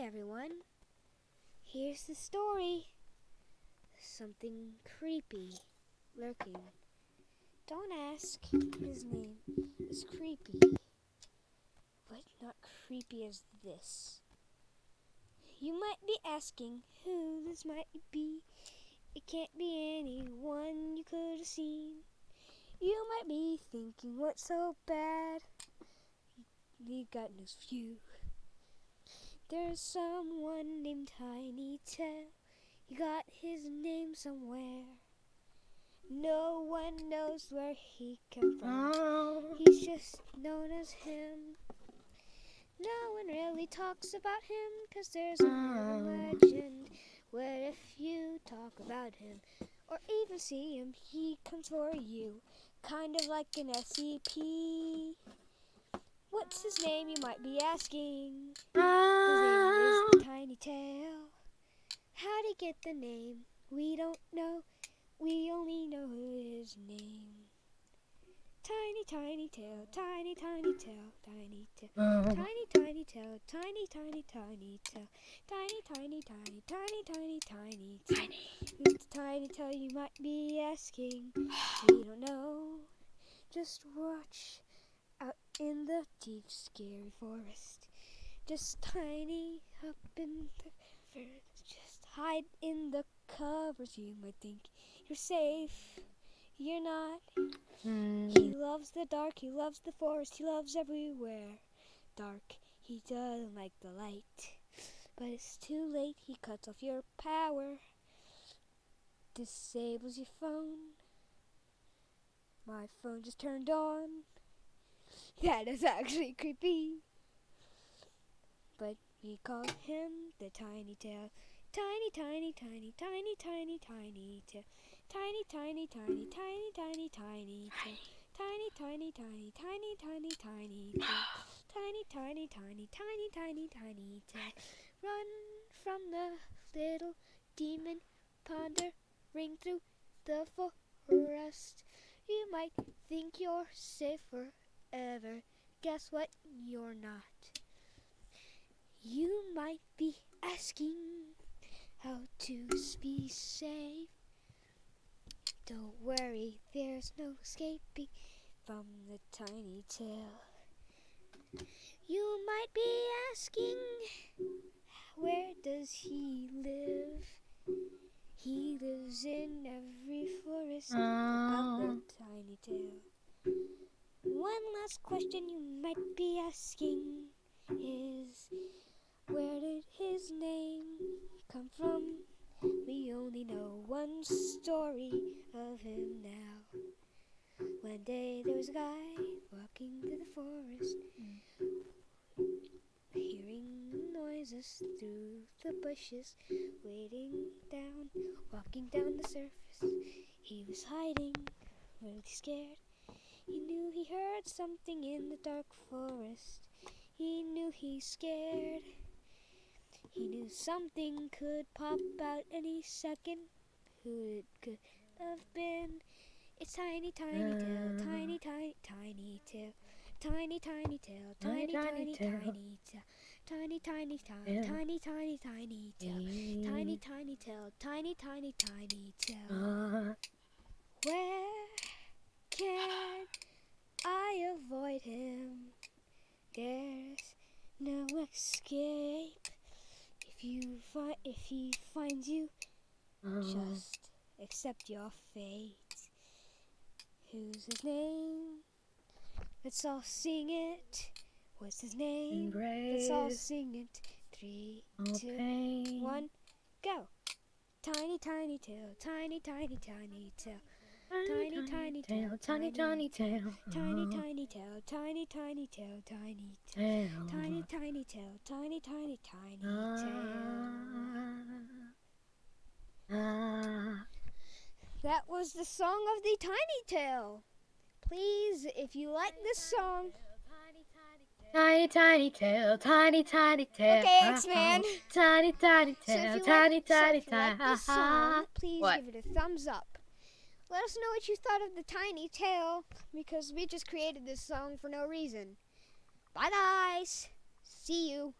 everyone. Here's the story. Something creepy lurking. Don't ask. His name is creepy, but not creepy as this. You might be asking who this might be. It can't be anyone you could have seen. You might be thinking, what's so bad? We got news for you. There's someone named Tint Tale. He got his name somewhere. No one knows where he came from. He's just known as him. No one really talks about him, 'cause there's an urban legend where if you talk about him or even see him, he comes for you, kind of like an SCP. What's his name, you might be asking? His name is Tint Tale. How'd he get the name? We don't know. We only know his name. Tiny Tale, tiny Tale, tiny Tale, tiny Tale, tiny Tale, tiny Tale. Who's the Tiny Tale, you might be asking? We don't know. Just watch out in the deep, scary forest. Just tiny up in the forest. Just hide in the covers. You might think you're safe. You're not. He loves the dark. He loves the forest. He loves everywhere dark. He doesn't like the light. But it's too late. He cuts off your power. Disables your phone. My phone just turned on. That is actually creepy. But we call him the Tiny Tale. Tiny Tale. Tiny Tiny Tiny Tale. Tiny Tale. Tiny Tiny Tiny Tale. Tiny Tale. Run from the little demon pondering through the forest. You might think you're safe forever. Guess what? You're not. You might be asking how to be safe. Don't worry, there's no escaping from the Tiny Tale. You might be asking, where does he live? He lives in every forest about the Tiny Tale. One last question you might be asking is, where did his name come from? We only know one story of him now. One day there was a guy walking through the forest, hearing noises through the bushes, walking down the surface. He was hiding, really scared. He knew he heard something in the dark forest. He knew he's scared. He knew something could pop out any second. Who it could have been? It's Tiny Tale, Tiny Tale, Tiny Tale, Tiny Tale, Tiny Tale, Tiny Tale, Tiny Tale, Tiny Tale. Where can I avoid him? There's no escape. If he finds you, just accept your fate. Who's his name? Let's all sing it. What's his name? Let's all sing it. 3, 2, 1, go. Tiny Tale, Tiny Tale. Tiny Tale, Tiny Tale, Tiny Tale, Tiny Tale, Tiny Tale, Tiny Tale, Tiny Tale. That was the song of the Tiny Tale. Please, if you like this song. Tiny Tale, Tiny Tale. Okay, X-Man. Tiny Tale, Tiny If you like this song, please What? give it a thumbs up. Let us know what you thought of the Tiny Tale, because we just created this song for no reason. Bye, guys. See you.